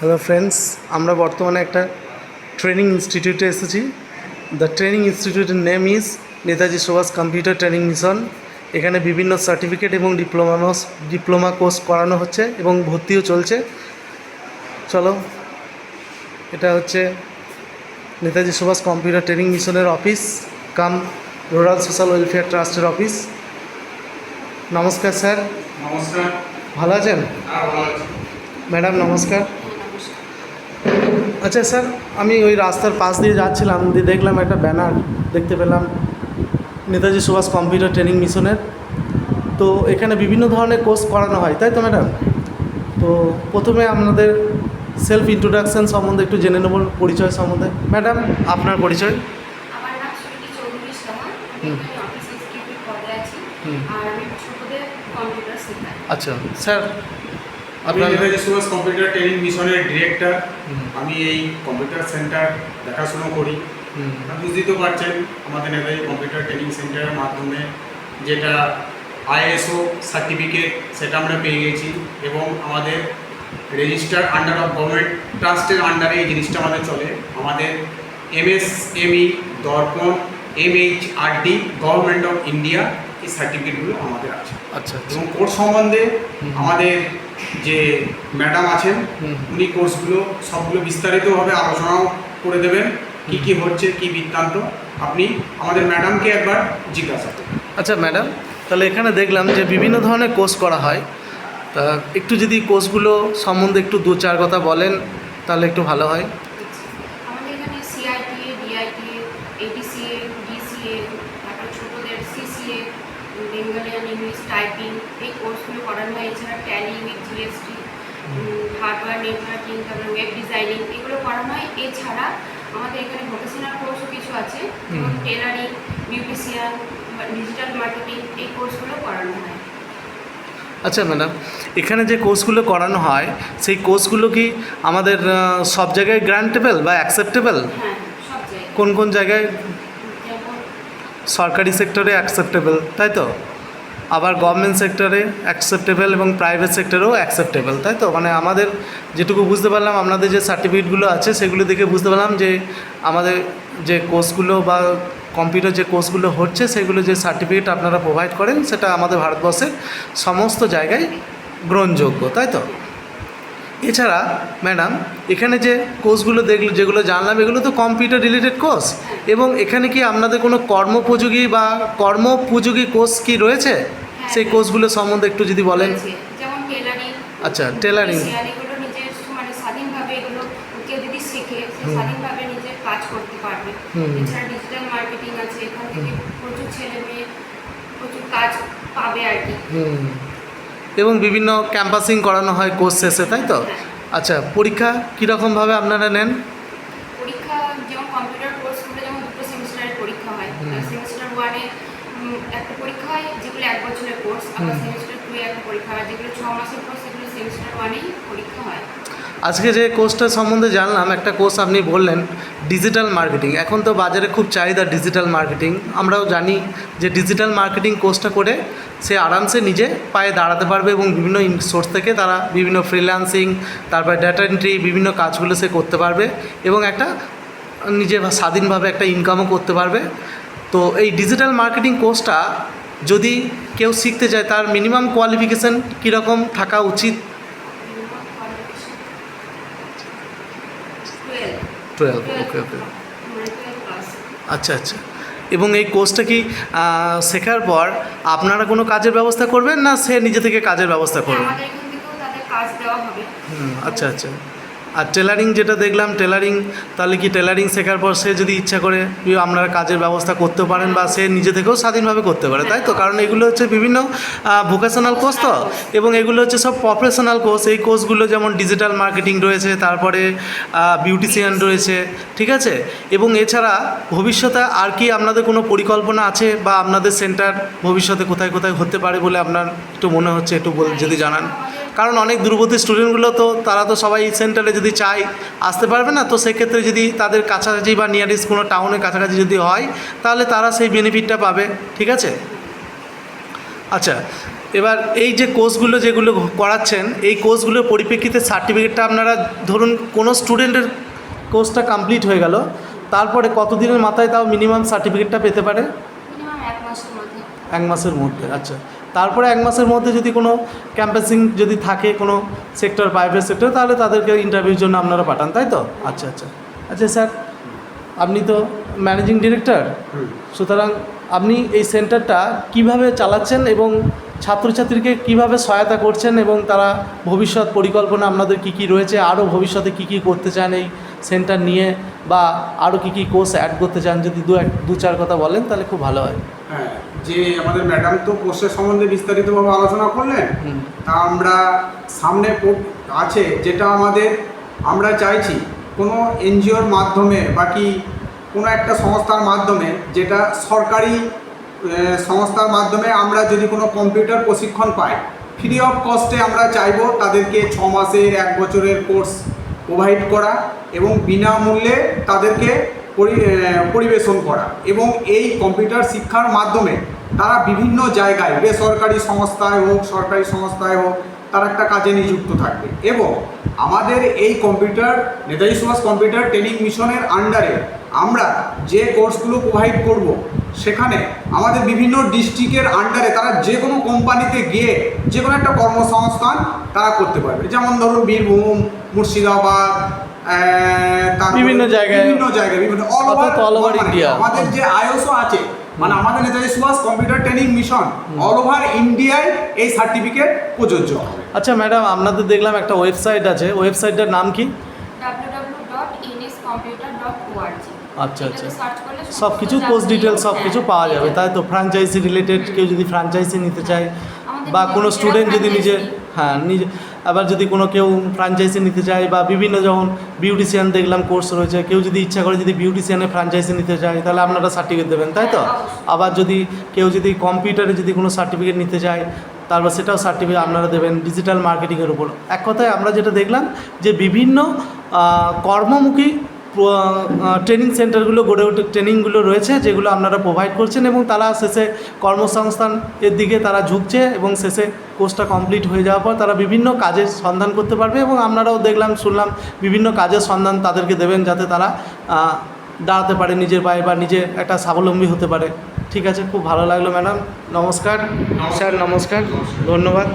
Hello friends, আমরা বর্তমানে একটা ট্রেনিং ইনস্টিটিউটে এসেছি। দ্য ট্রেনিং ইনস্টিটিউটের name is Netaji Subhash computer training mission. এখানে বিভিন্ন সার্টিফিকেট এবং ডিপ্লোমা কোর্স করানো হচ্ছে এবং ভর্তিও চলছে। চলো, এটা হচ্ছে নেতাজি সুভাষ কম্পিউটার ট্রেনিং মিশনের অফিস কাম রুরাল সোশ্যাল ওয়েলফেয়ার ট্রাস্টের অফিস। নমস্কার স্যার। নমস্কার। ভালো আছেন? ভালো আছি। ম্যাডাম নমস্কার। আচ্ছা স্যার, আমি ওই রাস্তার পাশ দিয়ে যাচ্ছিলাম, দিয়ে দেখলাম একটা ব্যানার দেখতে পেলাম নেতাজি সুভাষ কম্পিউটার ট্রেনিং মিশনের। তো এখানে বিভিন্ন ধরনের কোর্স করানো হয়, তাই তো ম্যাডাম? তো প্রথমে আপনাদের সেলফ ইন্ট্রোডাকশান সম্বন্ধে একটু জেনে নেব, পরিচয় সম্বন্ধে। ম্যাডাম আপনার পরিচয়? আমার নাম সুইটি চৌধুরী সাহা। আমি এখানে অফিস এক্সিকিউটিভ পদে আছি। আর আমি ছোটদের কম্পিউটার শেখাই। আচ্ছা স্যার, আমি আপনার নেতাজি সুভাষ কম্পিউটার ট্রেনিং মিশনের ডিরেক্টর। আমি এই কম্পিউটার সেন্টার দেখাশোনা করি। বুঝতেই তো পারছেন, আমাদের নেতাজি কম্পিউটার ট্রেনিং সেন্টারের মাধ্যমে যেটা আইএসও সার্টিফিকেট সেটা আমরা পেয়ে গেছি, এবং আমাদের রেজিস্টার আন্ডার অফ গভর্নমেন্ট ট্রাস্টের আন্ডারে এই জিনিসটা আমাদের চলে। আমাদের MSME Darpan MHRD government of India এই সার্টিফিকেটগুলো আমাদের আছে। আচ্ছা এবং কোর্স সম্বন্ধে আমাদের যে ম্যাডাম আছেন উনি কোর্সগুলো সবগুলো বিস্তারিতভাবে আলোচনাও করে দেবেন, কি কি হচ্ছে, কি বৃত্তান্ত। আপনি আমাদের ম্যাডামকে একবার জিজ্ঞাসা করুন। আচ্ছা ম্যাডাম, তাহলে এখানে দেখলাম যে বিভিন্ন ধরনের কোর্স করা হয়। তা একটু যদি কোর্সগুলো সম্বন্ধে একটু দু চার কথা বলেন তাহলে একটু ভালো হয়। আমাদের এখানে CITA, DITA, ADCA, DCA, তারপর ছোটদের CCA, বেঙ্গলিয়ান ইংলিশ টাইপিং, এই কোর্সগুলো করানো হয়। এছাড়া tally with GST, hardware networking, তারপরে ওয়েব ডিজাইনিং, এগুলো করানো হয়। এছাড়া আমাদের এখানে ভোকেশনাল কোর্সও কিছু আছে, যেমন টেলারিং, বিউটিশিয়ান, ডিজিটাল মার্কেটিং, এই কোর্সগুলো করানো হয়। আচ্ছা ম্যাডাম, এখানে যে কোর্সগুলো করানো হয় সেই কোর্সগুলো কি আমাদের সব জায়গায় গ্রান্টেবল বা অ্যাকসেপ্টেবল? হ্যাঁ, সব জায়গায়। কোন কোন জায়গায়? যেমন সরকারি সেক্টরে অ্যাকসেপ্টেবল, তাই তো? আবার গভর্নমেন্ট সেক্টরে অ্যাকসেপ্টেবল এবং প্রাইভেট সেক্টরেও অ্যাকসেপ্টেবল, তাই তো? মানে আমাদের যেটুকু বুঝতে পারলাম, আপনাদের যে সার্টিফিকেটগুলো আছে সেগুলো দেখে বুঝতে পারলাম যে আমাদের যে কোর্সগুলো বা কম্পিউটার যে কোর্সগুলো হচ্ছে সেগুলো যে সার্টিফিকেট আপনারা প্রোভাইড করেন সেটা আমাদের ভারতবর্ষের সমস্ত জায়গায় গ্রহণযোগ্য, তাই তো? এছাড়া ম্যাডাম, এখানে যে কোর্সগুলো যেগুলো জানলাম এগুলো তো কম্পিউটার রিলেটেড কোর্স, এবং এখানে কি আপনাদের কোনো কর্মোপযোগী কোর্স কি রয়েছে? সেই কোর্সগুলো সম্বন্ধে একটু যদি বলেন। রয়েছে, যেমন টেলারিং। আচ্ছা, টেলারিং। এগুলো নিজের মানে স্বাধীনভাবে এগুলো কেউ যদি শেখে, সে স্বাধীনভাবে নিজের কাজ করতে পারবে। এছাড়া ডিজিটাল মার্কেটিং আছে, এখান থেকে প্রচুর ছেলে মেয়ে প্রচুর কাজ পাবে আর কি। এবং বিভিন্ন ক্যাম্পাসিং করানো হয় কোর্স শেষে, তাই তো? আচ্ছা, পরীক্ষা কীরকমভাবে আপনারা নেন? পরীক্ষা যেমন কম্পিউটার কোর্সগুলো যেমন দুটো সেমিস্টারের পরীক্ষা হয়। সেমিস্টার 1-এ একটা পরীক্ষা হয়, যেগুলো 1 বছরের কোর্স। আবার সেমিস্টার 2-এ একটা পরীক্ষা হয়, যেগুলো 6 মাসের কোর্স, সেগুলো সেমিস্টার 1-এই পরীক্ষা হয়। আজকে যে কোর্সটা সম্বন্ধে জানলাম, একটা কোর্স আপনি বললেন ডিজিটাল মার্কেটিং। এখন তো বাজারে খুব চাহিদা ডিজিটাল মার্কেটিং। আমরাও জানি যে ডিজিটাল মার্কেটিং কোর্সটা করে সে আরামসে নিজে পায়ে দাঁড়াতে পারবে এবং বিভিন্ন সোর্স থেকে তারা বিভিন্ন ফ্রিল্যান্সিং, তারপরে ডেটা এন্ট্রি, বিভিন্ন কাজগুলো সে করতে পারবে এবং একটা নিজে স্বাধীনভাবে একটা ইনকামও করতে পারবে। তো এই ডিজিটাল মার্কেটিং কোর্সটা যদি কেউ শিখতে চায় তার মিনিমাম কোয়ালিফিকেশান কীরকম থাকা উচিত? 12। ওকে ওকে। আচ্ছা আচ্ছা। এবং এই কোর্সটা কি শেখার পর আপনারা কোনো কাজের ব্যবস্থা করবেন, না সে নিজে থেকে কাজের ব্যবস্থা করবে? আমাদের এখান থেকেও তাদের কাজ দেওয়া হবে। আচ্ছা আচ্ছা। আর টেলারিং যেটা দেখলাম, টেলারিং তাহলে কি টেলারিং শেখার পর সে যদি ইচ্ছা করে আপনারা কাজের ব্যবস্থা করতে পারেন বা সে নিজে থেকেও স্বাধীনভাবে করতে পারে, তাই তো? কারণ এগুলো হচ্ছে বিভিন্ন ভোকেশনাল কোর্স তো, এবং এগুলো হচ্ছে সব প্রফেশনাল কোর্স। এই কোর্সগুলো যেমন ডিজিটাল মার্কেটিং রয়েছে, তারপরে বিউটিশিয়ান রয়েছে, ঠিক আছে? এবং এছাড়া ভবিষ্যতে আর কি আপনাদের কোনো পরিকল্পনা আছে, বা আপনাদের সেন্টার ভবিষ্যতে কোথায় কোথায় হতে পারে বলে আপনার একটু মনে হচ্ছে, একটু যদি জানান। কারণ অনেক দূরবর্তী স্টুডেন্টগুলো তো তারা তো সবাই এই সেন্টারে যদি চায় আসতে পারবে না, তো সেক্ষেত্রে যদি তাদের কাছাকাছি বা নিয়ারেস্ট কোনো টাউনের কাছাকাছি যদি হয় তাহলে তারা সেই বেনিফিটটা পাবে, ঠিক আছে? আচ্ছা, এবার এই যে কোর্সগুলো যেগুলো করাচ্ছেন, এই কোর্সগুলোর পরিপ্রেক্ষিতে সার্টিফিকেটটা আপনারা ধরুন কোনো স্টুডেন্টের কোর্সটা কমপ্লিট হয়ে গেল, তারপরে কতদিনের মাথায় তাও মিনিমাম সার্টিফিকেটটা পেতে পারে? মিনিমাম 1 মাসের মধ্যে। 1 মাসের মধ্যে, আচ্ছা। তারপরে 1 মাসের মধ্যে যদি কোনো ক্যাম্পাসিং যদি থাকে কোনো সেক্টর, প্রাইভেট সেক্টর, তাহলে তাদেরকে ইন্টারভিউর জন্য আপনারা পাঠান, তাই তো? আচ্ছা আচ্ছা আচ্ছা স্যার, আপনি তো ম্যানেজিং ডিরেক্টর, সুতরাং আপনি এই সেন্টারটা কিভাবে চালাচ্ছেন এবং ছাত্রছাত্রীকে কিভাবে সহায়তা করছেন এবং তারা ভবিষ্যৎ পরিকল্পনা আপনাদের কী কী রয়েছে, আরও ভবিষ্যতে কী কী করতে চান এই সেন্টার নিয়ে, বা আরও কী কী কোর্স অ্যাড করতে চান, যদি দু চার কথা বলেন তাহলে খুব ভালো হয়। হ্যাঁ, যে আমাদের ম্যাডাম তো কোর্সের সম্বন্ধে বিস্তারিতভাবে আলোচনা করলেন, তা আমরা সামনে আছে যেটা আমরা চাইছি কোনো এনজিওর মাধ্যমে বা কি কোনো একটা সংস্থার মাধ্যমে, যেটা সরকারি সংস্থার মাধ্যমে আমরা যদি কোনো কম্পিউটার প্রশিক্ষণ পাই, ফ্রি অফ কস্টে আমরা চাইবো তাদেরকে 6 মাসের 1 বছরের কোর্স প্রোভাইড করা এবং বিনামূল্যে তাদেরকে পরিবেশন করা। এবং এই কম্পিউটার শিক্ষার মাধ্যমে তারা বিভিন্ন জায়গায়, বেসরকারি সংস্থায় হোক সরকারি সংস্থায় হোক, তারা একটা কাজে নিযুক্ত থাকবে। এবং আমাদের এই নেতাজি সুভাষ কম্পিউটার ট্রেনিং মিশনের আন্ডারে আমরা যে কোর্সগুলো প্রোভাইড করব, সেখানে আমাদের বিভিন্ন ডিস্ট্রিক্টের আন্ডারে তারা যে কোনো কোম্পানিতে গিয়ে যে কোনো একটা কর্মসংস্থান তারা করতে পারবে। যেমন ধরুন বীরভূম, মুর্শিদাবাদ, বিভিন্ন জায়গায় বিভিন্ন অল ওভার ইন্ডিয়া আমাদের যে আইএসও আছে, মানে আমাদের Netaji Subhash computer training mission all over ইন্ডিয়ায় এই সার্টিফিকেট প্রযোজ্য হবে। আচ্ছা ম্যাডাম, আপনাদের দেখলাম একটা ওয়েবসাইট আছে, ওয়েবসাইটটার নাম কি? www.nscomputer.org। আচ্ছা আচ্ছা, সার্চ করলে সব কিছু পোস্ট ডিটেলস সব কিছু পাওয়া যাবে, তাই তো? ফ্র্যাঞ্চাইজি রিলেটেড, কেউ যদি ফ্র্যাঞ্চাইজি নিতে চায় বা কোনো স্টুডেন্ট যদি নিজে, হ্যাঁ নিজে, আবার যদি কেউ ফ্র্যাঞ্চাইজি নিতে চায়, বা বিভিন্ন যেমন বিউটিশিয়ান দেখলাম কোর্স রয়েছে, কেউ যদি ইচ্ছা করে যদি বিউটিশিয়ানের ফ্র্যাঞ্চাইজি নিতে চায়, তাহলে আপনারা সার্টিফিকেট দেবেন, তাই তো? আবার কেউ যদি কম্পিউটারে যদি কোনো সার্টিফিকেট নিতে চায়, তারপর সেটাও সার্টিফিকেট আপনারা দেবেন ডিজিটাল মার্কেটিংয়ের উপর। এক কথায় আমরা যেটা দেখলাম যে বিভিন্ন কর্মমুখী ট্রেনিং সেন্টারগুলো ট্রেনিংগুলো রয়েছে, যেগুলো আপনারা প্রোভাইড করছেন, এবং তারা শেষে কর্মসংস্থান এর দিকে তারা ঝুঁকছে, এবং শেষে কোর্সটা কমপ্লিট হয়ে যাওয়ার পর তারা বিভিন্ন কাজের সন্ধান করতে পারবে, এবং আপনারাও শুনলাম বিভিন্ন কাজের সন্ধান তাদেরকে দেবেন, যাতে তারা দাঁড়াতে পারে নিজের পায়ে বা নিজে একটা স্বাবলম্বী হতে পারে। ঠিক আছে, খুব ভালো লাগলো ম্যাডাম, নমস্কার স্যার, নমস্কার, ধন্যবাদ।